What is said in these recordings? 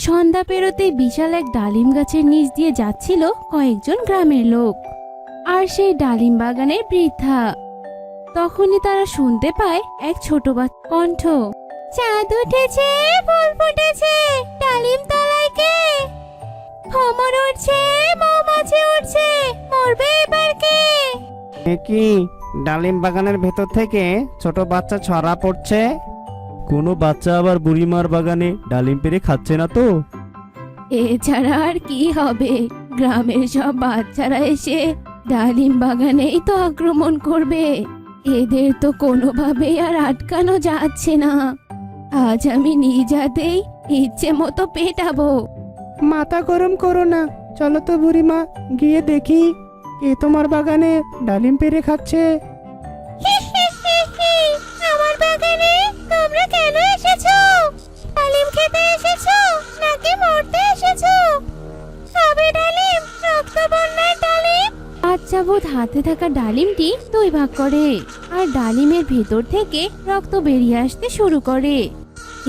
সন্ধ্যা পেরোতে বিশাল এক ডালিম গাছের নিচ দিয়ে যাচ্ছিল কয়েকজন গ্রামের লোক আর সেই ডালিম বাগানের বৃদ্ধা। তখনই তারা শুনতে পায় এক ছোট বাচ্চা কণ্ঠ, চাঁদ উঠেছে, ফুল ফুটেছে, ডালিম তলায় কে? ভ্রমর উঠছে, মৌমাছি উঠছে, মরবে এবার কে? কি ডালিম বাগানের ভেতর থেকে ছোট বাচ্চা ছড়া পড়ছে? কোনো বাচ্চা আবার বুড়িমার বাগানে ডালিম পেড়ে খাচ্ছে না তো? এছাড়া আর কি হবে, গ্রামের সব বাচ্চারা এসে ডালিম বাগানেই তো আক্রমণ করবে। এদের তো কোনোভাবেই আর আটকানো যাচ্ছে না। আজ আমি নিজ হাতেই ইচ্ছে মতো পেটাবো। মাথা গরম করো না, চলো তো বুড়িমা, গিয়ে দেখি কে তোমার বাগানে ডালিম পেড়ে খাচ্ছে। আমার বাগানে তোমরা কেন এসেছো? ডালিম খেতে এসেছো নাকি মরতে এসেছো? সবে ডালিম, রক্ত বন্যার ডালিম। বাচ্চা ভূত হাতে থাকা ডালিমটি দুই ভাগ করে আর ডালিমের ভেতর থেকে রক্ত বেরিয়ে আসতে শুরু করে।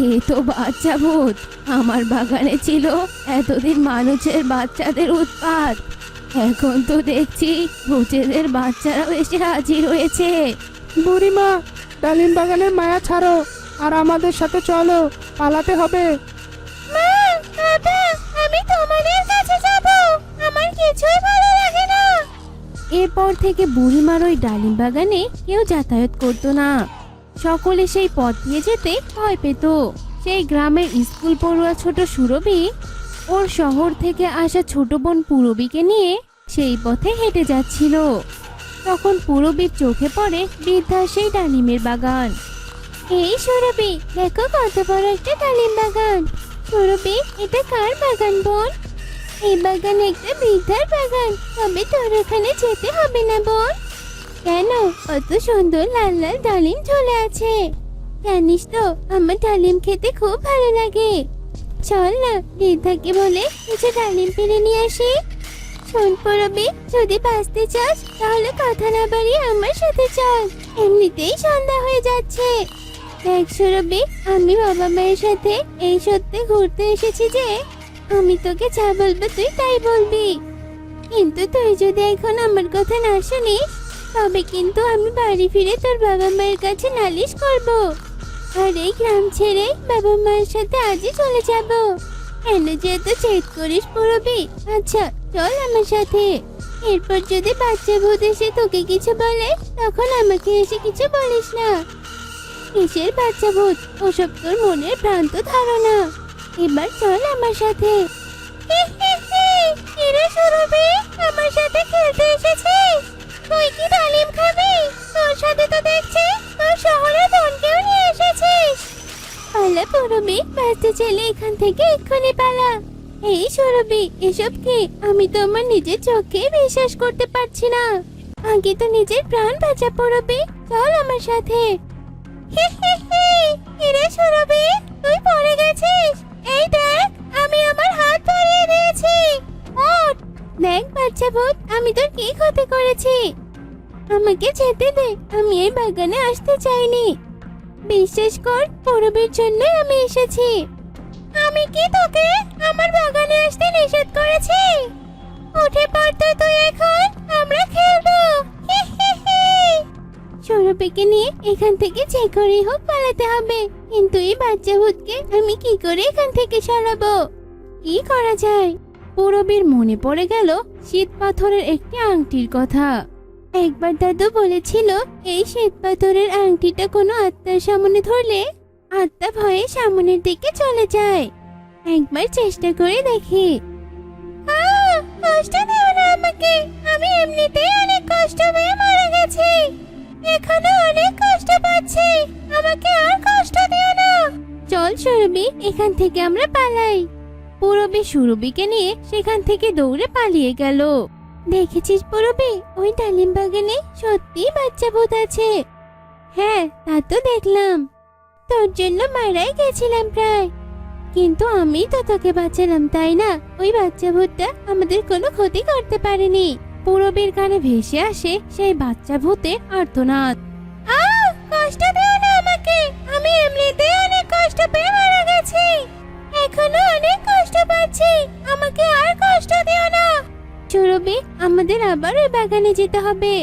এ তো বাচ্চা ভূত, আমার বাগানে ছিল এতদিন মানুষের বাচ্চাদের উৎপাত, এখন তো দেখছি ভূতেদের বাচ্চারাও এসে হাজির হয়েছে। বুড়িমা, ডালিম বাগানের মায়া ছাড়ো আর আমাদের সাথে চলো, পালাতে হবে। মা, বাবা, আমি তোমাদের কাছে যাব, আমার কিছুই ভালো লাগে না। এরপর থেকে বুড়িমার ওই ডালিম বাগানে কেউ যাতায়াত করতো না। সকলে সেই পথ দিয়ে যেতে ভয় পেত। সেই গ্রামের স্কুল পড়ুয়া ছোট সুরভি ওর শহর থেকে আসা ছোট বোন পুরবীকে নিয়ে সেই পথে হেঁটে যাচ্ছিল। তখন পুরবীর চোখে পড়ে বৃদ্ধার সেই ডালিমের বাগান। এই সুরভি, দেখো কত বড় একটা ডালিম বাগান। সুরভি, এটা কার বাগান বোন? এই বাগান একটা বৃদ্ধার বাগান, তবে তোর ওখানে যেতে হবে না বোন। কেন? কত সুন্দর লাল লাল ডালিম ঝুলে আছে। জানিস তো আমার ডালিম খেতে খুব ভালো লাগে। চল না, বৃদ্ধাকে বলে কিছু ডালিম পেড়ে নিয়ে আসি। শোন পুরবী, যদি বাঁচতে চাস তাহলে কথা না বাড়িয়ে আমার সাথে চল, এমনিতেই সন্ধ্যা হয়ে যাচ্ছে। দেখ সুরভি, আমি বাবা মায়ের সাথে এই সত্যি ঘুরতে এসেছি যে আমি তোকে যা বলবো তুই তাই বলবি। কিন্তু তুই যদি এখন আমার কথা না শুনিস তবে কিন্তু আমি বাড়ি ফিরে তোর বাবা মায়ের কাছে নালিশ করব আর এই গ্রাম ছেড়ে বাবা মায়ের সাথে আজই চলে যাব। কেন যে এত জেদ করিস পুরবী? আচ্ছা চল আমার সাথে। এরপর যদি বাচ্চা ভূত এসে তোকে কিছু বলে তখন আমাকে এসে কিছু বলিস না। কিসের বাচ্চা ভূত? ওসব তোর মনের ভ্রান্ত ধারণা। এবার চল আমার সাথে। এরা সুরভি, আমার সাথে খেলতে এসেছিস? তুই কি ডালিম খাবি? তোর সাথে তো দেখছি তোর শহরে বোনকেও নিয়ে এসেছিস। পালা পুরবী, বাচ্চা ছেলে, এখান থেকে এক্ষুনি পালা। এই সুরভি, এসব কি? আমি তো আমার নিজের চোখে বিশ্বাস করতে পারছি না। আগে তো নিজের প্রাণ বাঁচা পুরবী, চল আমার সাথে। এরে সুরভি, তুই পড়ে গেছিস। এই দেখ, আমি আমার হাত বাড়িয়ে দিয়েছি। ওঠ, দেখ বাচ্চা ভূত, আমি তোর কি ক্ষতি করেছি? আমাকে যেতে দে, আমি এই বাগানে আসতে চাইনি। বিশ্বাস কর, পুরবীর জন্য আমি এসেছি। আমি কি তোকে আমার বাগানে আসতে নিষেধ করেছি? উঠে পড় তো তুই এখন, আমরা খেলবো। সুরভিকে নিয়ে এখান থেকে যে করেই হোক পালাতে হবে, কিন্তু এই বাচ্চা ভূতকে আমি কি করে এখান থেকে সরাবো? কি করা যায়? পুরবীর মনে পড়ে গেল শ্বেত পাথরের একটি আংটির কথা। একবার দাদু বলেছিল এই শ্বেত পাথরের আংটিটা কোনো আত্মার সামনে ধরলে আত্মা ভয়ে সামনের দিকে চলে যায়। একবার চেষ্টা করে দেখি। কষ্ট দিও না আমাকে, আমি এমনিতেই অনেক কষ্ট পেয়ে মারা গেছি, এখানে অনেক কষ্ট পাচ্ছি, আমাকে আর কষ্ট দিও না। চল সুরভি, এখান থেকে আমরা পালাই। পুরবী সুরভিকে নিয়ে সেখান থেকে দৌড়ে পালিয়ে গেল। দেখেছিস পুরবী, ওই ডালিম বাগানে সত্যি বাচ্চা ভূত আছে। হ্যাঁ, তা তো দেখলাম। তোর জন্য মারাই গেছিলাম প্রায়, কিন্তু আমি তো তোকে বাঁচালাম, তাই না? ওই বাচ্চা ভূতটা আমাদের কোনো ক্ষতি করতে পারেনি। পুরবীর কানে ভেসে আসে সেই বাচ্চা ভূতের আর্তনাদ। কষ্ট দিও না আমাকে, আমি এমনিতেই অনেক কষ্ট পেয়ে মারা গেছি, এখনো অনেক কষ্ট কষ্ট পাচ্ছি, আমাকে আর কষ্ট দিও না। সুরভি, আমাদের আবার ওই বাগানে যেতে হবে।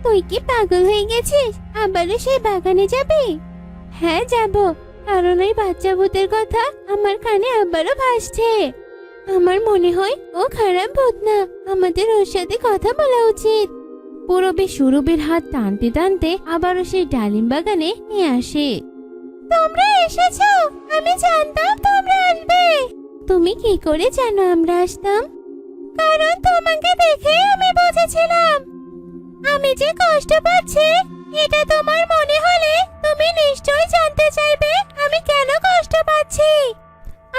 তুই কি পাগল হয়ে গেছিস? আবারও সেই বাগানে যাবি? হ্যাঁ যাব, কারণ ওই বাচ্চা ভূতের কথা আমার কানে আবারও ভাসছে। আমার মনে হয় ও খারাপ ভূত না, আমাদের ওর সাথে কথা বলা উচিত। পূরবী সুরভির হাত টানতে টানতে আবারও সেই ডালিম বাগানে নিয়ে আসে। তোমরা এসেছো, আমি জানতাম তোমরা আসবে। তুমি কি করে জানো আমরা আসতাম? কারণ তোমাকে দেখে আমি বুঝেছিলাম। আমি যে কষ্ট পাচ্ছি এটা তোমার মনে হলে তুমি নিশ্চয়ই জানতে চাইবে আমি কেন কষ্ট পাচ্ছি,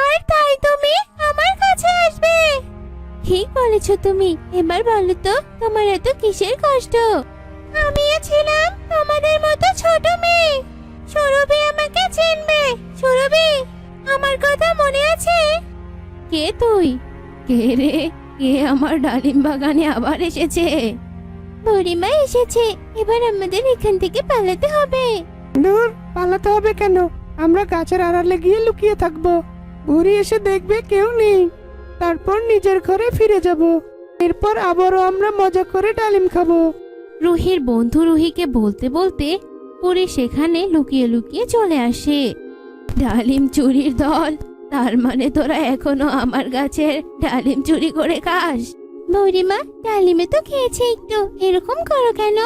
আর তাই তুমি আমার কাছে আসবে। ঠিক বলেছো তুমি। এবার বলো তো তোমার এত কিসের কষ্ট? আমিও ছিলাম তোমাদের মতো ছোট মেয়ে। সুরভি আমাকে চিনবে। সুরভি, আমার কথা মনে আছে? কে তুই? কে রে? কে আমার ডালিম বাগানে আবার এসেছে? বুড়িমা এসেছে, এবার আমাদের এখান থেকে পালাতে হবে। দূর, পালাতে হবে কেন? আমরা গাছের আড়ালে গিয়ে লুকিয়ে থাকবো। বুড়ি এসে দেখবে কেউ নেই, তারপর নিজের ঘরে ফিরে যাব। এরপর আবারও আমরা মজা করে ডালিম খাবো। রুহির বন্ধু রুহিকে বলতে বলতে পরি সেখানে লুকিয়ে লুকিয়ে চলে আসে। ডালিম চুরির দল, তার মানে তোরা এখনো আমার গাছের ডালিম চুরি করে খাস? বুড়িমা, ডালিমে তো খেয়েছে একটু, এরকম করো কেন?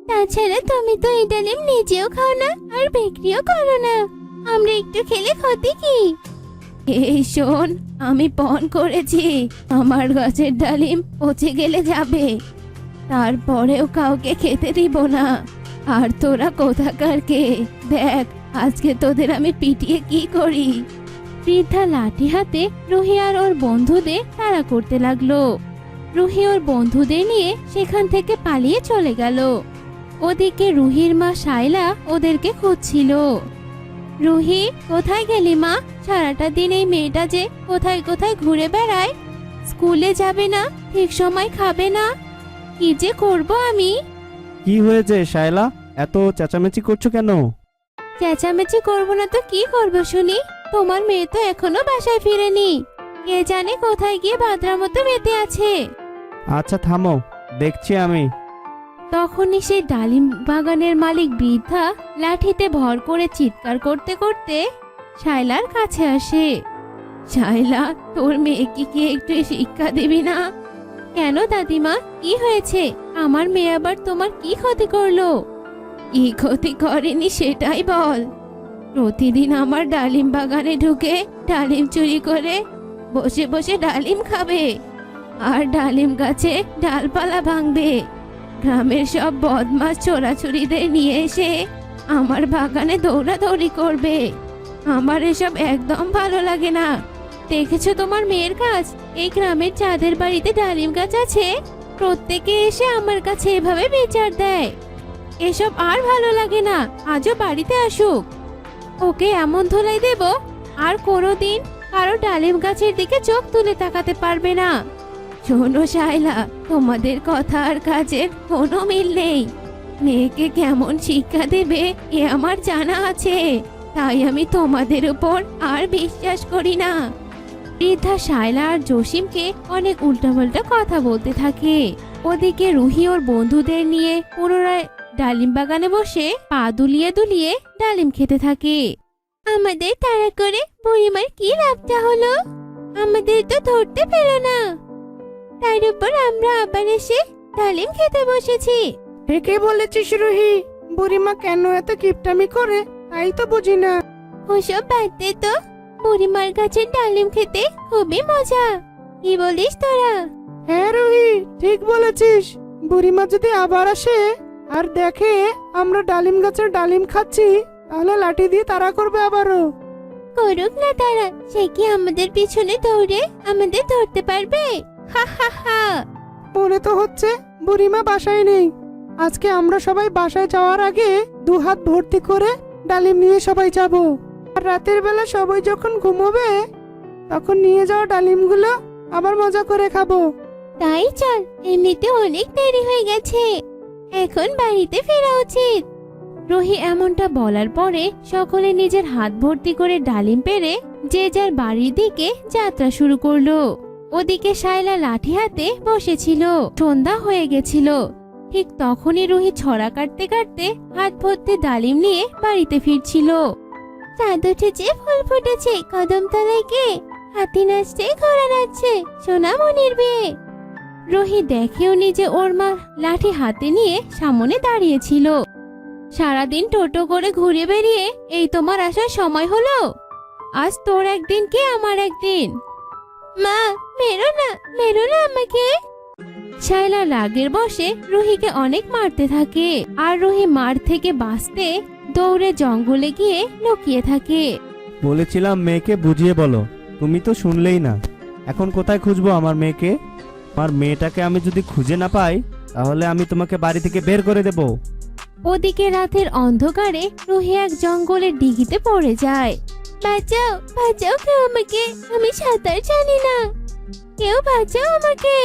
তাছাড়া তুমি তো এই ডালিম নিজেও খাও না আর বিক্রিও করো না, আমরা একটু খেলে ক্ষতি কি? এই শোন, আমি পণ করেছি আমার গাছের ডালিম পচে গেলে যাবে, তারপরেও কাউকে খেতে দিব না। আর তোরা কোথাকার কে? দেখ আজকে তোদের আমি পিটিয়ে কি করি। বৃদ্ধা লাঠি হাতে রুহি আর ওর বন্ধুদের তাড়া করতে লাগলো। রুহি ওর বন্ধুদের নিয়ে সেখান থেকে পালিয়ে চলে গেল। ওদিকে রুহির মা শায়লা ওদেরকে খুঁজছিল। রুহি, কোথায় গেলি মা? সারাটা দিন এই মেয়েটা যে কোথায় কোথায় ঘুরে বেড়ায়, স্কুলে যাবে না, ঠিক সময় খাবে না, কি যে করব আমি। কি হয়েছে শায়লা, এত চেঁচামেচি করছো কেন? চেঁচামেচি করবো না তো কি করবো শুনি? তোমার মেয়ে তো এখনো বাসায় ফিরেনি, কে জানে কোথায় গিয়ে বাদরার মতো মেতে আছে। আচ্ছা থামো, দেখছি আমি। তখনই সেই ডালিম বাগানের মালিক বৃদ্ধা লাঠিতে ভর করে চিৎকার করতে করতে শায়লার কাছে আসে। শায়লা, তোর মেয়েকে কি একটু শিক্ষা দিবি না? কেন দাদিমা, কি হয়েছে? আমার মেয়ে আবার তোমার কি ক্ষতি করলো? কি ক্ষতি করেনি সেটাই বল। প্রতিদিন আমার ডালিম বাগানে ঢুকে ডালিম চুরি করে বসে বসে ডালিম খাবে আর ডালিম গাছে ডালপালা ভাঙবে। গ্রামের সব বদমাস চোরাচুরিদের নিয়ে এসে আমার বাগানে দৌড়াদৌড়ি করবে। আমার এসব একদম ভালো লাগে না। দেখেছো তোমার মেয়ের কাজ? এই গ্রামের যাদের বাড়িতে ডালিম গাছ আছে প্রত্যেকে এসে আমার কাছে এভাবে বিচার দেয়। এসব আর ভালো লাগে না, আজও বাড়িতে আসুক। ওকে এমন ধোলাই দেব আর কোনোদিন কারো ডালিম গাছের দিকে চোখ তুলে তাকাতে পারবে না। শোনো শায়লা, তোমাদের কথা আর কাজের কোনো মিল নেই। মেয়েকে কেমন শিক্ষা দেবে এ আমার জানা আছে, তাই আমি তোমাদের উপর আর বিশ্বাস করি না। বৃদ্ধা শায়লা আর জসিমকে অনেক উল্টাপাল্টা কথা বলতে থাকে। ওদিকে রুহি ওর বন্ধুদের নিয়ে পুনরায় ডালিম বাগানে বসে পা দুলিয়ে দুলিয়ে ডালিম খেতে থাকে। আমাদের তাড়া করে বুড়িমার কি লাভটা হলো? আমাদের তো ধরতে পেল না, তার উপর আমরা আবার এসে ডালিম খেতে বসেছি। ঠিকই বলেছিস রুহি, বুড়িমা কেন এত কিপটামি করে তাই তো বুঝি না। ওসব বাদ দে তো, বুড়িমার গাছের ডালিম খেতে খুবই মজা। কি বলিস তোরা? হ্যাঁ রুহি, ঠিক বলেছিস। বুড়িমা যদি আবার আসে আর দেখে আমরা ডালিম গাছের ডালিম খাচ্ছি, তাহলে লাঠি দিয়ে তাড়া করবে আবারও। করুক না তারা, সে কি আমাদের পিছনে দৌড়ে আমাদের ধরতে পারবে? হা হা হা। মনে তো হচ্ছে বুড়িমা বাসায় নেই। আজকে আমরা সবাই বাসায় যাওয়ার আগে 2 হাত ভর্তি করে ডালিম নিয়ে সবাই যাব। আর রাতের বেলা সবাই যখন ঘুমোবে তখন নিয়ে যাওয়া ডালিমগুলো আবার মজা করে খাবো। তাই চল, এমনিতে অনেক দেরি হয়ে গেছে, এখন বাড়িতে ফেরা উচিত। রুহি এমনটা বলার পরে সকলে নিজের হাত ভর্তি করে ডালিম পেড়ে যে যার বাড়ির দিকে যাত্রা শুরু করলো। ওদিকে শায়লা লাঠি হাতে বসেছিল। সন্ধ্যা হয়ে গেছিল। ঠিক তখনই রুহি ছড়া কাটতে কাটতে হাত ভর্তি ডালিম নিয়ে বাড়িতে ফিরছিল। চাঁদ উঠেছে, ফুল ফুটেছে, কদম তলায় কে, হাতি নাচছে, ঘোড়া নাচছে, সোনামণির বিয়ে। রুহি দেখেও নিজে ওর মা লাঠি হাতে নিয়ে সামনে দাঁড়িয়েছিল। সারাদিন টোটো করে ঘুরে বেরিয়ে এই তোমার আসার সময় হলো? আজ তোর একদিন কি আমার একদিন। মা, মেরো না, মেরো না আমাকে। শায়লা রাগের বশে রুহিকে অনেক মারতে থাকে। আর রুহি মার থেকে বাঁচতে দৌড়ে জঙ্গলে গিয়ে লুকিয়ে থাকে। বলেছিলাম মেয়েকে বুঝিয়ে বলো, তুমি তো শুনলেই না। এখন কোথায় খুঁজবো আমার মেয়েকে? আমার মেয়েটাকে আমি যদি খুঁজে না পাই তাহলে আমি তোমাকে বাড়ি থেকে বের করে দেব। ওদিকে রাতের অন্ধকারে রুহি এক জঙ্গলের দিঘিতে পড়ে যায়। বাঁচাও, বাঁচাও কেউ আমাকে, আমি সাঁতার জানি না, কেউ বাঁচাও আমাকে।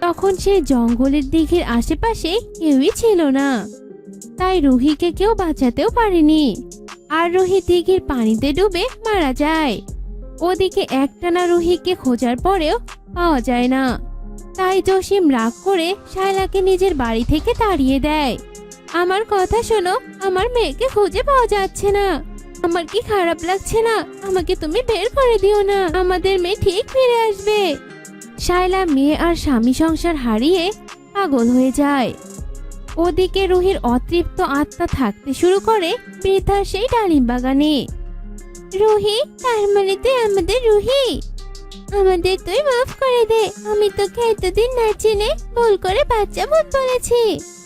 তখন সে জঙ্গলের দিঘির আশেপাশে কেউই ছিল না, তাই রুহিকে কেউ বাঁচাতেও পারেনি। আর রুহি দিঘির পানিতে ডুবে মারা যায়। ওদিকে একটানা রুহিকে খোঁজার পরেও পাওয়া যায় না। তাই জসিম রাগ করে শায়লাকে নিজের বাড়ি থেকে তাড়িয়ে দেয়। আমার কথা শোনো, আমার মেয়েকে খুঁজে পাওয়া যাচ্ছে না। আমার কি খারাপ লাগছে না? আমাকে তুমি বের করে দিও না, আমাদের মেয়ে ঠিক ফিরে আসবে। শায়লা মেয়ে আর স্বামী সংসার হারিয়ে পাগল হয়ে যায়। ওদিকে রুহির অতৃপ্ত আত্মা থাকতে শুরু করে বৃদ্ধার সেই ডালিম বাগানে। রুহি, তার মানে তুই আমাদের রুহি? আমাদের তুই মাফ করে দে। আমি তোকে এতদিন না চিনে ভুল করে বাচ্চা ভূত বলেছি,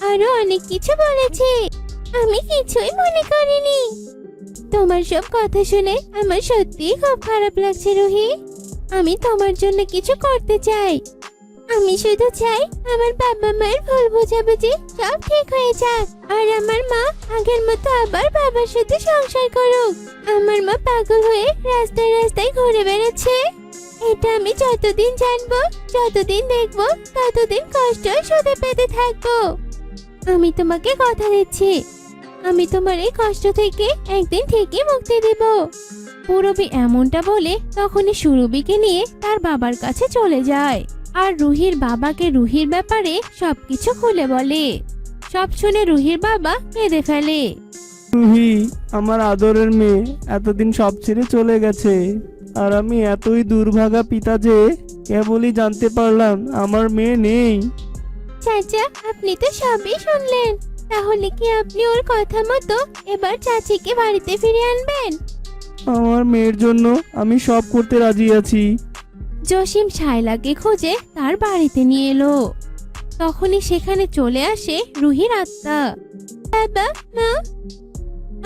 আরো অনেক কিছু বলেছি। আমি কিছুই মনে করিনি। তোমার সব কথা শুনে আমার সত্যিই খুব খারাপ লাগছে রুহি। আমি তোমার জন্য কিছু করতে চাই। আমি শুধু চাই আমার বাবা মায়ের ভুল বোঝাবুঝি সব ঠিক হয়ে যাক, আর আমার মা আগের মতো আবার বাবার সাথে সংসার করুক। আমার মা পাগল হয়ে রাস্তায় রাস্তায় ঘুরে বেড়াচ্ছে। এটা আমি যতদিন জানবো, যতদিন দেখবো, ততদিন কষ্ট শুধু পেতে থাকবো। আমি তোমাকে কথা দিচ্ছি, আমি তোমার এই কষ্ট থেকে একদিন ঠিকই মুক্তি দেব। পূরবী এমনটা বলে তখনই সুরভিকে নিয়ে তার বাবার কাছে চলে যায়। আর রুহির বাবাকে রুহির ব্যাপারে সবকিছু খুলে বলে। সব শুনে রুহির বাবা কেঁদে ফেলে। রুহি, আমার আদরের মেয়ে এতদিন সব ছেড়ে চলে গেছে, আর আমি এতই দুর্ভাগা পিতা যে কেবলই জানতে পারলাম আমার মেয়ে নেই। চাচা, আপনি তো সবই শুনলেন, তাহলে কি আপনি ওর কথা মতো এবার চাচিকে বাড়িতে ফিরে আনবেন? আমার মেয়ের জন্য আমি সব করতে রাজি আছি। জসিম শায়লাকে খুঁজে তার বাড়িতে নিয়ে এলো। তখনই সেখানে চলে আসে রুহির আত্মা। বাবা, মা,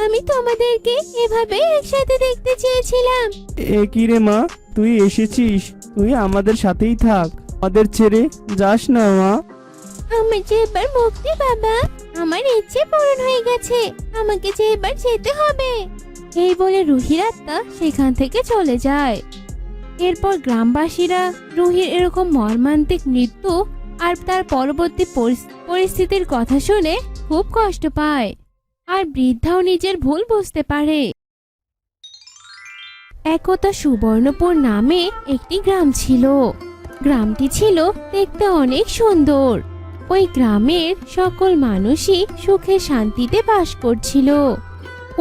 আমি তোমাদেরকে এভাবে একসাথে দেখতে চেয়েছিলাম। এ কি রে মা, তুই এসেছিস? তুই আমাদের সাথেই থাক, আমাদের ছেড়ে যাস না মা। আমার যে এবার মুক্তি বাবা, আমার ইচ্ছে পূরণ হয়ে গেছে, আমাকে যে এবার যেতে হবে। এই বলে রুহির আত্মা সেখান থেকে চলে যায়। এরপর গ্রামবাসীরা রুহির এরকম মর্মান্তিক মৃত্যু আর তার পরবর্তী পরিস্থিতির কথা শুনে খুব কষ্ট পায়। আর বৃদ্ধাও নিজের ভুল বুঝতে পারে। একতা সুবর্ণপুর নামে একটি গ্রাম ছিল। গ্রামটি ছিল দেখতে অনেক সুন্দর। ওই গ্রামের সকল মানুষই সুখে শান্তিতে বাস করছিল।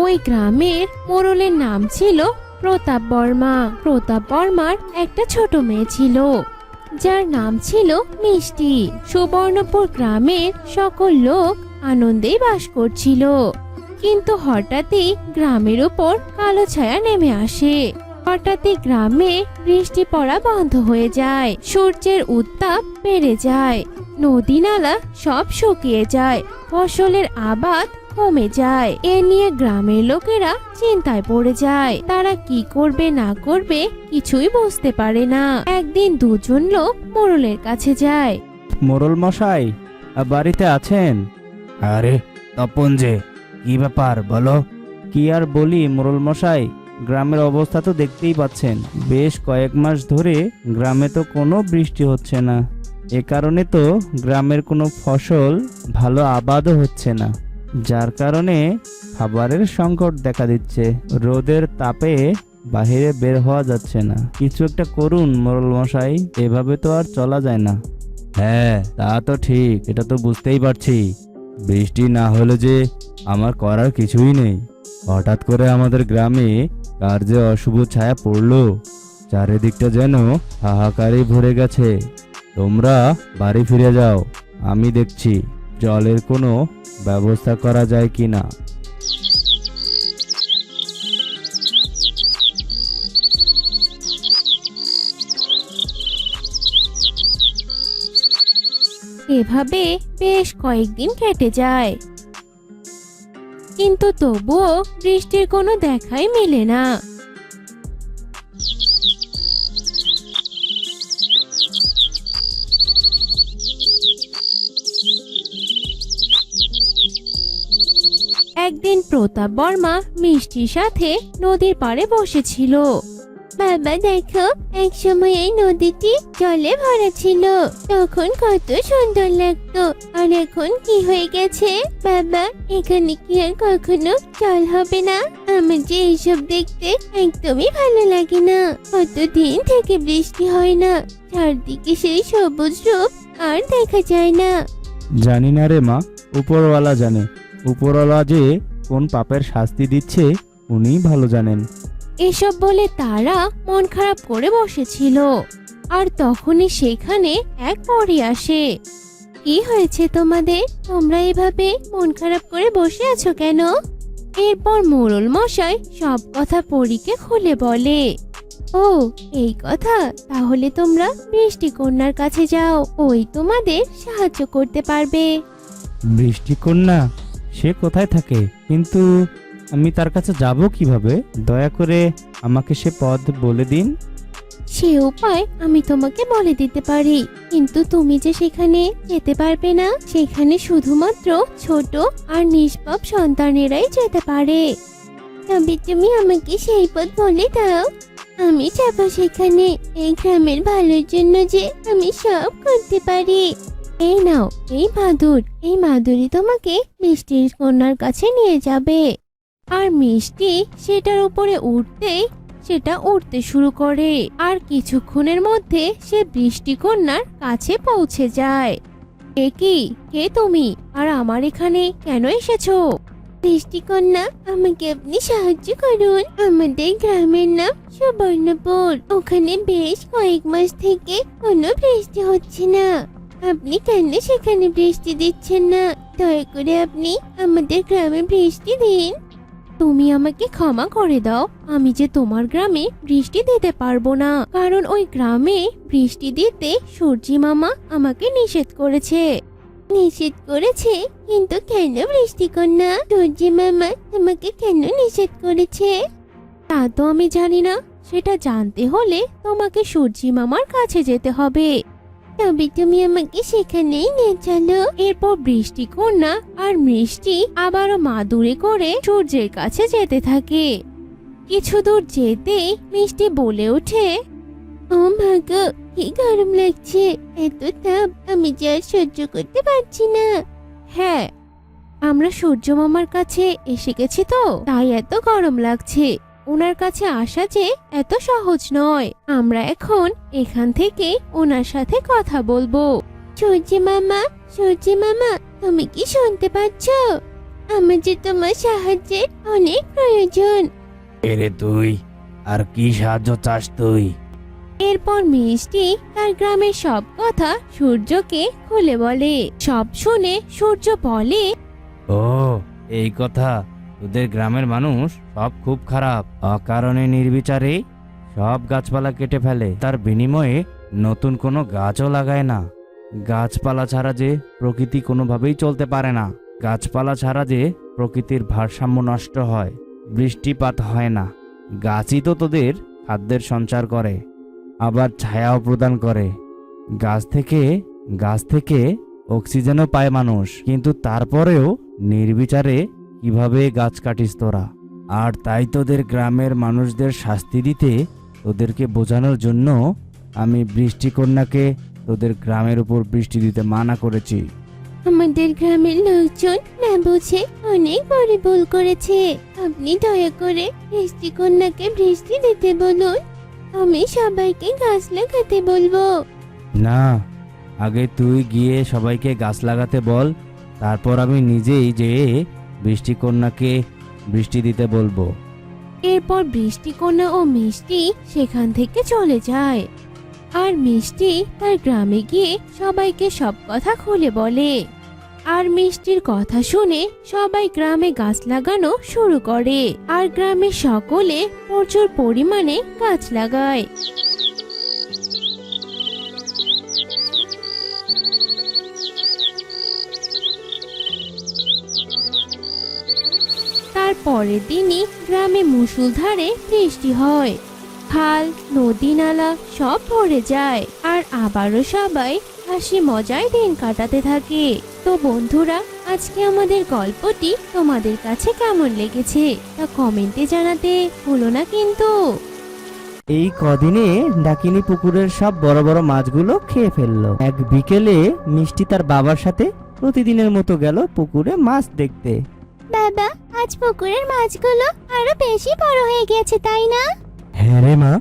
ওই গ্রামের মোড়লের নাম ছিল প্রতাপ বর্মা। প্রতাপ বর্মার একটা ছোট মেয়ে ছিল, যার নাম ছিল মিষ্টি। সুবর্ণপুর গ্রামের সকল লোক আনন্দেই বাস করছিল। কিন্তু হঠাৎই গ্রামের উপর কালো ছায়া নেমে আসে। হঠাৎই গ্রামে বৃষ্টি পড়া বন্ধ হয়ে যায়। সূর্যের উত্তাপ বেড়ে যায়। নদী নালা সব শুকিয়ে যায়। ফসলের আবাদ কমে যায়। এ নিয়ে গ্রামের লোকেরা চিন্তায় পড়ে যায়। তারা কি করবে না করবে কিছুই বুঝতে পারে না। একদিন দুজন লোক মোড়লের কাছে যায়। মোড়ল মশাই, বাড়িতে আছেন? আরে তপন যে, কি ব্যাপার বলো? কি আর বলি মোড়ল মশাই, গ্রামের অবস্থা তো দেখতেই পাচ্ছেন। বেশ কয়েক মাস ধরে গ্রামে তো কোনো বৃষ্টি হচ্ছে না। এ কারণে তো গ্রামের কোনো ফসল ভালো আবাদও হচ্ছে না, যার কারণে খাবারের সংকট দেখা দিচ্ছে। রোদের তাপে বাইরে বের হওয়া যাচ্ছে না। কিছু একটা করুন মোড়ল মশাই, এভাবে তো আর চলা যায় না। হ্যাঁ তা তো ঠিক, এটা তো বুঝতেই পারছি। বৃষ্টি না হলে যে আমার করার কিছুই নেই। হঠাৎ করে আমাদের গ্রামে কার যে অশুভ ছায়া পড়লো, চারিদিকটা যেন হাহাকারে ভরে গেছে। তোমরা বাড়ি ফিরে যাও, আমি দেখছি জলের কোনো ব্যবস্থা করা যায় কিনা। এভাবে বেশ কয়েকদিন কেটে যায়, কিন্তু তবুও বৃষ্টির কোনো দেখাই মেলে না। একদিন প্রতাপ বর্মা মিষ্টির সাথে নদীর পাড়ে বসেছিল। বাবা দেখো, এক সময় এই নদীটি জলে ভরা ছিল, তখন কত সুন্দর লাগতো। আর এখন কি হয়ে গেছে বাবা? এখানে কি আর কখনো জল হবে না? আমার যে এইসব দেখতে একদমই ভালো লাগে না। কতদিন থেকে বৃষ্টি হয় না, চারদিকে সেই সবুজ রূপ আর দেখা যায় না। জানি না রে মা, উপরওয়ালা জানে। উপরওয়ালা যে কোন পাপের শাস্তি দিচ্ছে উনিই ভালো জানেন। এসব বলে তারা মন খারাপ করে বসেছিল, আর তখনই সেখানে এক পরী আসে। কি হয়েছে তোমাদের? তোমরা এভাবে মন খারাপ করে বসে আছো কেন? এরপর মোড়ল মশাই সব কথা পরীকে খুলে বলে। ও এই কথা, তাহলে তোমরা বৃষ্টি কন্যার কাছে যাও, ওই তোমাদের সাহায্য করতে পারবে। বৃষ্টি কন্যা? সে কোথায় থাকে? কিন্তু আমি তার কাছে যাব কিভাবে? দয়া করে আমাকে সে পথ বলে দিন। সে উপায় আমি তোমাকে বলে দিতে পারি, কিন্তু তুমি যে সেখানে যেতে পারবে না। সেখানে শুধুমাত্র ছোট আর নিষ্পাপ সন্তানেরাই যেতে পারে। তবে তুমি আমাকে সেই পথ বলে দাও, আমি যাব সেখানে। এই গ্রামের ভালোর জন্য যে আমি সব করতে পারি। এই নাও এই মাদুর, এই মাদুরি তোমাকে মিষ্টির কন্যার কাছে নিয়ে যাবে। আর মিষ্টি সেটার উপরে উঠতেই সেটা উঠতে শুরু করে, আর কিছুক্ষণের মধ্যে সে বৃষ্টি কন্যার কাছে পৌঁছে যায়। এ কি, কে তুমি? আর আমার এখানে কেন এসেছো? বৃষ্টি কন্যা, আমাকে আপনি সাহায্য করুন। আমাদের গ্রামের নাম সুবর্ণপুর। ওখানে বেশ কয়েক মাস থেকে কোনো বৃষ্টি হচ্ছে না। আপনি কেন সেখানে বৃষ্টি দিচ্ছেন না? দয়া করে আপনি আমাদের গ্রামে বৃষ্টি দিন। তুমি আমাকে ক্ষমা করে দাও, আমি যে তোমার গ্রামে বৃষ্টি দিতে পারবো না, কারণ ওই গ্রামে বৃষ্টি দিতে সূর্যি মামা আমাকে নিষেধ করেছে। নিষেধ করেছে? কিন্তু কেন বৃষ্টি কন্যা? সূর্যি মামা তোমাকে কেন নিষেধ করেছে? তা তো আমি জানি না, সেটা জানতে হলে তোমাকে সূর্যি মামার কাছে যেতে হবে। তবে তুমি আমাকে সেখানেই নিয়ে চলো। এরপর বৃষ্টি কন্যা আর মিষ্টি আবারও মাদুরে করে সূর্যের কাছে যেতে থাকে। কিছু দূর যেতেই মিষ্টি বলে ওঠে, ও মা গো, কি গরম লাগছে! এত তাপ আমি যে আর সহ্য করতে পারছি না। হ্যাঁ, আমরা সূর্য মামার কাছে এসে গেছি তো, তাই এত গরম লাগছে। ওনার কাছে আসা যে এত সহজ নয়। আমরা এখন এখান থেকে ওনার সাথে কথা বলবো। সূর্যি মামা, সূর্যি মামা, তুমি কি শুনতে পাচ্ছ? আমার যে তোমার সাহায্যের অনেক প্রয়োজন। এরে তুই, আর কি সাহায্য চাস তুই? এরপর মিষ্টি তার গ্রামের সব কথা সূর্যকে খুলে বলে। সব শুনে সূর্য বলে, ও এই কথা, তোদের গ্রামের মানুষ সব খুব খারাপ। অকারণে নির্বিচারে সব গাছপালা কেটে ফেলে, তার বিনিময়ে নতুন কোনো গাছও লাগায় না। গাছপালা ছাড়া যে প্রকৃতি কোনোভাবেই চলতে পারে না। গাছপালা ছাড়া যে প্রকৃতির ভারসাম্য নষ্ট হয়, বৃষ্টিপাত হয় না। গাছই তো তোদের খাদ্যের সঞ্চার করে, আবার ছায়াও প্রদান করে। গাছ থেকে অক্সিজেনও পায় মানুষ, কিন্তু তারপরেও নির্বিচারে কিভাবে গাছ কাটিস তোরা? আর তাই তোদের গ্রামের মানুষদের শাস্তি দিতে, তোদেরকে বোঝানোর জন্য আমি বৃষ্টি কন্যাকে তোদের গ্রামের উপর বৃষ্টি দিতে মানা করেছি। আমাদের গ্রামের লোকজন না বুঝে অনেক বড় ভুল করেছে। আপনি দয়া করে বৃষ্টি কন্যাকে বৃষ্টি দিতে বলুন। আমি সবাইকে গাছ লাগাতে বলবো। না, আগে তুই গিয়ে সবাইকে গাছ লাগাতে বল, তারপর আমি নিজেই যেয়ে বৃষ্টিকন্যাকে বৃষ্টি দিতে বলবো। এরপর বৃষ্টিকন্যা ও মিষ্টি সেখান থেকে চলে যায়। আর মিষ্টি তার গ্রামে গিয়ে সবাইকে সব কথা খুলে বলে। আর মিষ্টির কথা শুনে সবাই গ্রামে গাছ লাগানো শুরু করে। আর গ্রামের সকলে প্রচুর পরিমাণে গাছ লাগায়। তার পরের দিনই গ্রামে মুষলধারে বৃষ্টি হয়। খাল, নদী, নালা সব ভরে যায়। আর আবারও সবাই হাসি মজায় দিন কাটাতে থাকে। তো বন্ধুরা, আজকে আমাদের গল্পটি তোমাদের কাছে কেমন লেগেছে তা কমেন্টে জানাতে ভুলো না কিন্তু। এই কদিনে ডাকিনী পুকুরের সব বড় বড় মাছগুলো খেয়ে ফেললো। এক বিকেলে মিষ্টি তার বাবার সাথে প্রতিদিনের মতো গেল পুকুরে মাছ দেখতে। বাবা, আজ পুকুরের মাছগুলো আরো বেশি বড় হয়ে গেছে, তাই না? হ্যাঁ রে মা,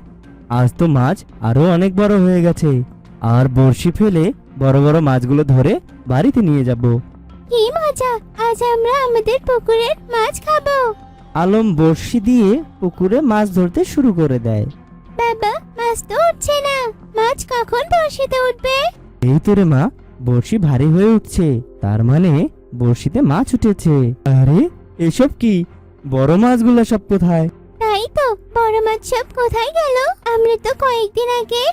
আজ তো মাছ আরো অনেক বড় হয়ে গেছে। আর বড়শি ফেলে বড় বড় মাছগুলো ধরে বাড়িতে নিয়ে যাব। কি মজা, আজ আমরা আমাদের পুকুরের মাছ খাবো। আলম বড়শি দিয়ে পুকুরে মাছ ধরতে শুরু করে দেয়। বাবা, মাছ তো উঠছে না, মাছ কখন বড়শিতে উঠবে? এই তো রে মা, বড়শি ভারী হয়ে উঠছে, তার মানে বড়শিতে মাছ উঠেছে। আরে এসব কি, বড় মাছগুলো সব কোথায়? তাই তো, বড় মাছ সব কোথায় গেল? আমরা তো কয়েকদিন আগে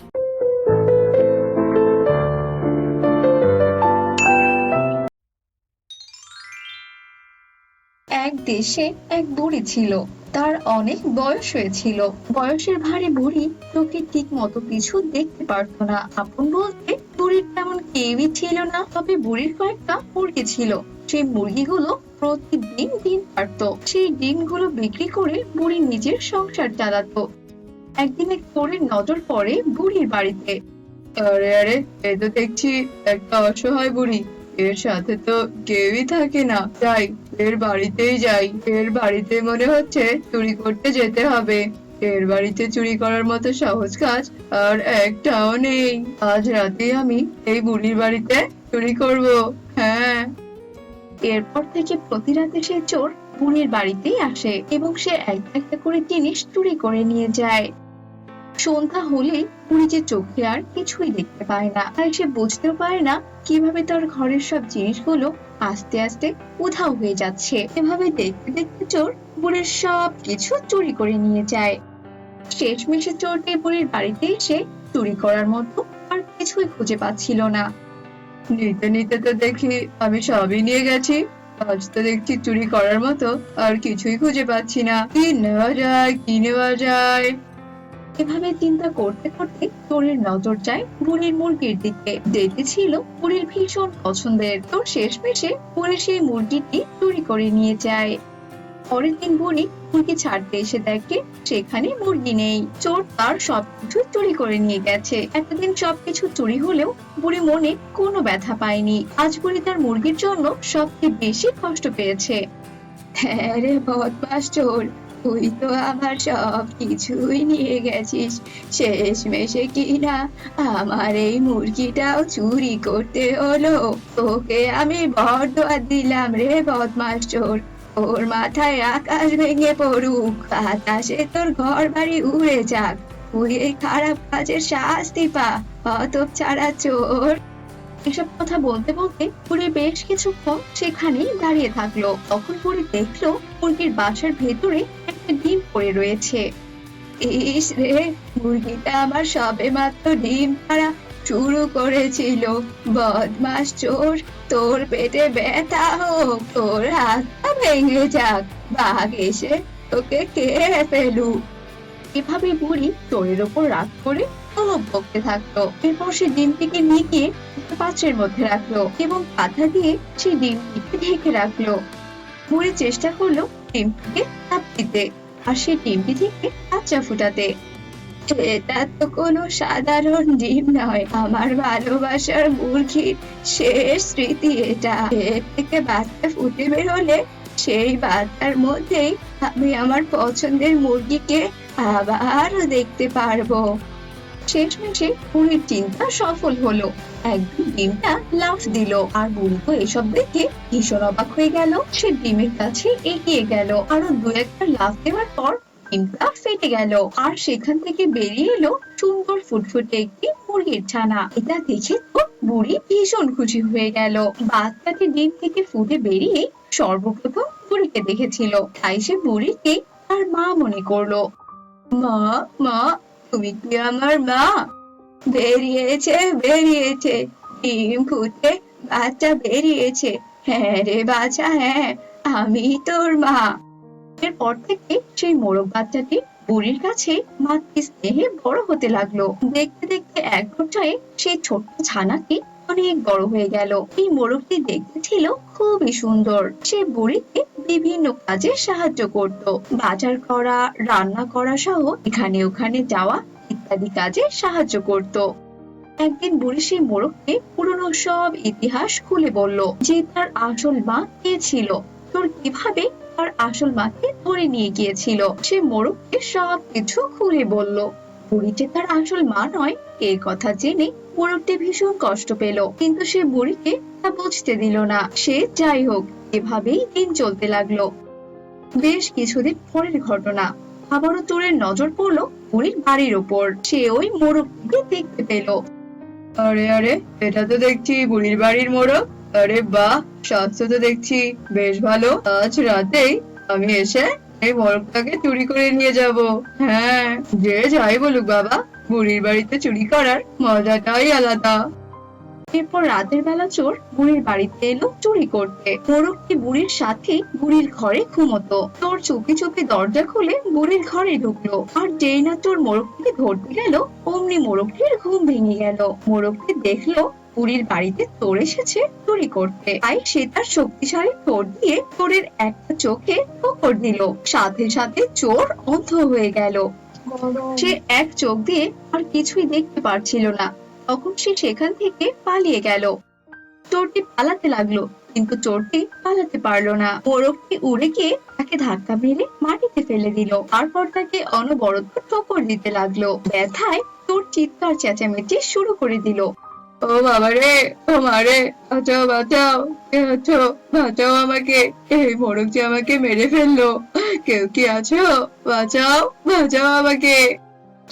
এক দেশে এক বুড়ি ছিল। তার অনেক বয়স হয়েছিল। বয়সের ভারে বুড়ি চোখে ঠিক মতো কিছু দেখতে পারত না। আপন বলতে বুড়ির তেমন কেউই ছিল না। তবে বুড়ির কয়েকটা মুরগি ছিল। সেই মুরগিগুলো প্রতিদিন ডিম পারত। সেই ডিমগুলো বিক্রি করে বুড়ি নিজের সংসার চালাতো। একদিন এক চোরের নজর পড়ে বুড়ির বাড়িতে। আরে আরে, এ তো দেখছি একটা অসহায় বুড়ি। এর সাথে তো কেউই থাকে না। যাই, এর বাড়িতেই যাই। এর বাড়িতে মনে হচ্ছে চুরি করতে যেতে হবে। এর বাড়িতে চুরি করার মতো সহজ কাজ আর একটাও নেই। আজ রাতে আমি এই বুড়ির বাড়িতে চুরি করব। হ্যাঁ। এরপর থেকে প্রতি রাতে সে চোর বুড়ির বাড়িতেই আসে এবং সে একটা একটা করে জিনিস চুরি করে নিয়ে যায়। সন্ধ্যা হলে বুড়ি যে চোখে আর কিছুই দেখতে পায় না। আর সে বুঝতেও পারে না কিভাবে তার ঘরের সব জিনিসগুলো আস্তে আস্তে উধাও হয়ে যাচ্ছে। এভাবে দেখতে দেখতে চোর বুড়ির সব কিছু চুরি করে নিয়ে যায়। শেষমেশে চোরটি বুড়ির বাড়িতে এসে চুরি করার মতো আর কিছুই খুঁজে পাচ্ছিল না। নিতে নিতে তো দেখি আমি সবই নিয়ে গেছি। আজ তো দেখছি চুরি করার মতো আর কিছুই খুঁজে পাচ্ছি না। কি নেওয়া যায়, কি নেওয়া যায়। এভাবে চিন্তা করতে করতে চোরের নজর যায় বুড়ির মুরগির দিকে, যেটি ছিল বুড়ির ভীষণ পছন্দের। তো শেষমেশে বুড়ি সেই মুরগিটি চুরি করে নিয়ে যায়। পরের দিন বুড়ি মুরগি ছাড়তে এসে দেখে সেখানে মুরগি নেই। চোর তার সবকিছু চুরি করে নিয়ে গেছে। এতদিন সবকিছু চুরি হলেও বুড়ি মনে কোনো ব্যথা পায়নি। আজ বুড়ি তার মুরগির জন্য সবচেয়ে বেশি কষ্ট পেয়েছে। হ্যাঁ রে বদমাস চোর, তুই তো আমার সব কিছুই নিয়ে গেছিস। শেষমেশে কিনা আমার এই মুরগিটাও চুরি করতে হলো। তোকে আমি বরদোয়া দিলাম রে বদমাস চোর। ওর মাথায় আকাশ ভেঙে পড়ুক, বাতাসে তোর ঘর বাড়ি উড়ে যাক, তুই এই খারাপ কাজের শাস্তি পা, হতচ্ছাড়া চোর। এসব কথা বলতে বলতে বুড়ি বেশ কিছুক্ষণ সেখানেই দাঁড়িয়ে থাকলো। তখন বুড়ি দেখলো মুরগির বাসার ভেতরে একটা ডিম পড়ে রয়েছে। ইস রে, মুরগিটা আমার সবে মাত্র ডিম পাড়া শুরু করেছিল। বদমাস চোর, তোর পেটে ব্যথা হোক, তোর হাতটা ভেঙে যাক, বাঘ এসে তোকে খেয়ে ফেলুক। এভাবে বুড়ি চোরের ওপর রাগ করে তলব বকতে থাকলো। এরপর সে ডিমটিকে নিয়ে গিয়ে পাত্রের মধ্যে রাখলো এবং পাতা দিয়ে সেই ডিমটিকে ঢেকে রাখলো। বুড়ি চেষ্টা করলো ডিমটিকে চাপ দিতে আর সেই ডিমটি থেকে বাচ্চা ফুটাতে। এটা তো কোনো সাধারণ ডিম নয়, আমার ভালোবাসার মুরগির শেষ স্মৃতি এটা। এর থেকে বাচ্চা ফুটে বেরোলে সেই বাচ্চার মধ্যেই আমি আমার পছন্দের মুরগিকে আবারও দেখতে পারবো। শেষমেশে বুড়ির চিন্তা সফল হলো। একদিন ডিমটা লাফ দিল, আর বুড়ি তো এসব দেখে ভীষণ অবাক হয়ে গেল। সে ডিমের কাছে এগিয়ে গেল, আরো দু একটা লাফ দেওয়ার পর ডিমটা ফেটে গেল, আর সেখান থেকে বেরিয়ে এলো সুন্দর ফুটফুটে একটি মুরগির ছানা। এটা দেখে তো বুড়ি ভীষণ খুশি হয়ে গেল। বাচ্চাটি ডিম থেকে ফুটে বেরিয়ে সর্বপ্রথম বুড়িকে দেখেছিল, তাই সে বুড়িকে তার মা মনে করলো। মা, মা, তুমি কি আমার মা? বেরিয়েছে, বেরিয়েছে, ডিম ফুটে বাচ্চা বেরিয়েছে। হ্যাঁ রে বাচ্চা, হ্যাঁ, আমি তোর মা। এরপর থেকে সেই মোরগ বাচ্চাটি বুড়ির কাছে মাতৃ স্নেহে বড় হতে লাগলো। দেখতে দেখতে এক পর্যায়ে সেই ছোট্ট ছানাটি অনেক বড় হয়ে গেল। এই মোরগটি দেখতে ছিল খুবই সুন্দর। সে বুড়িকে বিভিন্ন কাজে সাহায্য করত, বাজার করা, রান্না করা সহ এখানে ওখানে যাওয়া ইত্যাদি কাজে সাহায্য করত। একদিন বুড়ি সেই মোরগকে পুরনো সব ইতিহাস খুলে বলল, যে তার আসল মা কে ছিল, তোর কিভাবে তার আসল মাকে ধরে নিয়ে গিয়েছিল। সে মোরগকে সব কিছু খুলে বলল। বুড়ি যে তার আসল মা নয় এই কথা জেনে মোরগটি ভীষণ কষ্ট পেল, কিন্তু সে বুড়িকে তা বুঝতে দিল না। সে যাই হোক, এভাবেই দিন চলতে লাগলো। বেশ কিছুদিন পরের ঘটনা, আবারও চোরের নজর পড়লো বুড়ির বাড়ির ওপর। সে ওই মোরগটিকে দেখতে পেল। আরে আরে, এটা তো দেখছি বুড়ির বাড়ির মোরগ। আরে বাহ, স্বাস্থ্য তো দেখছি বেশ ভালো। আজ রাতেই আমি এসে এই মোরগটাকে চুরি করে নিয়ে যাব। হ্যাঁ, যে যাই বলুক বাবা, বুড়ির বাড়িতে চুরি করার মজাটাই আলাদা। এরপর রাতের বেলা চোর বুড়ির বাড়িতে এলো চুরি করতে। মোরগটি বুড়ির সাথে বুড়ির ঘরে ঘুমোতো। চোর চুপি চুপি দরজা খুলে বুড়ির ঘরে ঢুকলো, আর যেই না চোর মোরগটিকে ধরতে গেল অমনি মোরগটির ঘুম ভেঙে গেল। মোরগটি দেখলো বুড়ির বাড়িতে চোর এসেছে চুরি করতে, তাই সে তার শক্তিশালী ঠোঁট দিয়ে চোরের একটা চোখে ঠোকর দিল। সাথে সাথে চোর অন্ধ হয়ে গেল। সে এক চোখ দিয়ে আর কিছুই দেখতে পারছিল না। তখন সে সেখান থেকে পালিয়ে গেল। চোরটি পালাতে লাগলো, কিন্তু চোরটি পালাতে পারলো না। মোরগটি উড়ে গিয়ে তাকে ধাক্কা মেরে মাটিতে ফেলে দিল, তারপর তাকে অনবরত ঠোকর দিতে লাগলো। ব্যথায় চোর চিৎকার চেঁচামেচি শুরু করে দিল। ও বাবা রে, ও মারে, বাঁচাও বাঁচাও, কে আছো, বাঁচাও আমাকে, এই মোরগ যে আমাকে মেরে ফেললো, কেউ কি আছো, বাঁচাও বাঁচাও আমাকে।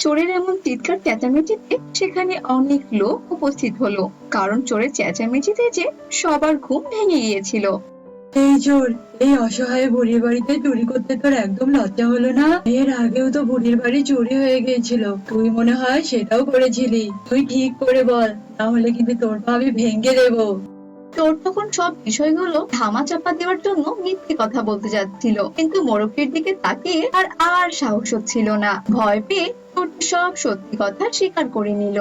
চোরের এমন চিৎকার চেঁচামেচিতে সেখানে অনেক লোক উপস্থিত হলো, কারণ চোরের চেঁচামেচিতে যে সবার ঘুম ভেঙে গিয়েছিল। এই চোর, এই অসহায় বুড়ির বাড়িতে চুরি করতে তোর একদম লজ্জা হলো না? এর আগেও তো বুড়ির বাড়ি চুরি হয়ে গিয়েছিল, তুই মনে হয় সেটাও করেছিলি। তুই ঠিক করে বল, তাহলে কিন্তু তোর পা আমি ভেঙে দেবো। চোর তখন সব বিষয়গুলো ধামা চাপা দেওয়ার জন্য মিথ্যে কথা বলতে যাচ্ছিল, কিন্তু মোরগটির দিকে তাকিয়ে আর সাহস হচ্ছিল না। ভয় পেয়ে চোরটি সব সত্যি কথা স্বীকার করে নিল।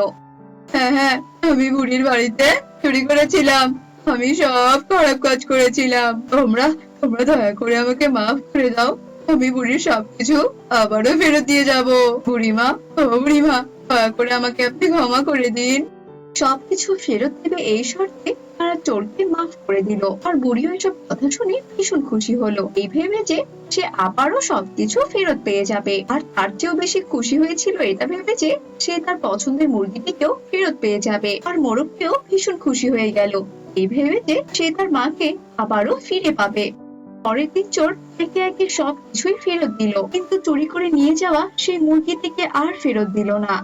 হ্যাঁ হ্যাঁ, আমি বুড়ির বাড়িতে চুরি করেছিলাম, আমি সব খারাপ কাজ করেছিলাম। তোমরা তোমরা দয়া করে আমাকে মাফ করে দাও। আমি বুড়ির সবকিছু আবারও ফেরত দিয়ে যাব। বুড়িমা, ও বুড়িমা, দয়া করে আমাকে আপনি ক্ষমা করে দিন। সবকিছু ফেরত দেবে এই শর্তে তারা চোরকে মাফ করে দিল। আর বুড়িও এসব কথা শুনে ভীষণ খুশি হলো, এই ভেবে যে সে আবারও সবকিছু ফেরত পেয়ে যাবে। আর তার চেয়েও বেশি খুশি হয়েছিল এটা ভেবে যে সে তার পছন্দের মুরগিটিকেও ফেরত পেয়ে যাবে। আর মোরগকেও ভীষণ খুশি হয়ে গেল এই ভেবে যে সে তার মাকে আবারও ফিরে পাবে। পরের দিন চোর একে একে সব কিছুই ফেরত দিল, কিন্তু চুরি করে নিয়ে যাওয়া সেই মুরগিটিকে আর ফেরত দিল না।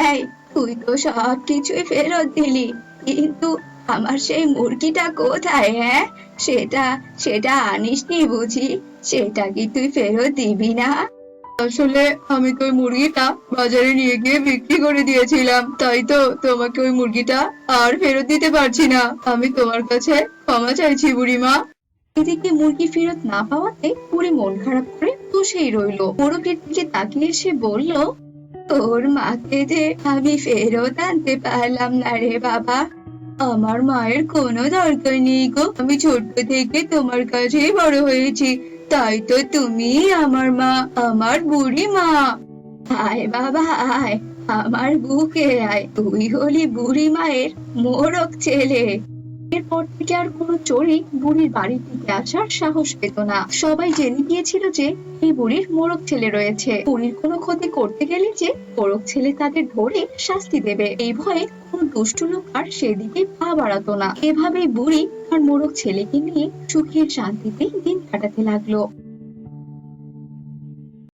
এই, তুই তো সব কিছুই ফেরত দিলি, কিন্তু আমার সেই মুরগিটা কোথায়? হ্যাঁ, সেটা সেটা আনিসনি বুঝি? সেটা কি তুই ফেরত দিবি না? আসলে আমি তো ওই মুরগিটা বাজারে নিয়ে গিয়ে বিক্রি করে দিয়েছিলাম, তাই তো তোমাকে ওই মুরগিটা আর ফেরত দিতে পারছি না। আমি তোমার কাছে ক্ষমা চাইছি বুড়িমা। এদিকে মুরগি ফেরত না পাওয়াতে বুড়ি মন খারাপ করে বসেই রইলো। মোরগের দিকে তাকিয়ে সে বলল, তোর মাকে যে আমি ফেরত আনতে পারলাম না রে বাবা, আমার মায়ের কোনো দরকার নেই গো। আমি ছোট্ট থেকে তোমার কাছেই বড় হয়েছি, তাই তো তুমি আমার মা, আমার বুড়ি মা। আয় বাবা আয়, আমার বুকে আয়, তুই হলি বুড়ি মায়ের মোরক ছেলে। এরপর থেকে আর কোনো চোরই বুড়ির বাড়ির দিকে আসার সাহস পেত না। সবাই জেনে গিয়েছিল যে এই বুড়ির মোরক ছেলে রয়েছে। বুড়ির কোনো ক্ষতি করতে গেলে যে মোরক ছেলে তাদের ধরে শাস্তি দেবে, এই ভয়ে কোনো দুষ্টু লোক আর সেদিকে পা বাড়াতো না। এভাবেই বুড়ি আর মোরক ছেলেকে নিয়ে সুখে শান্তিতে দিন কাটাতে লাগলো।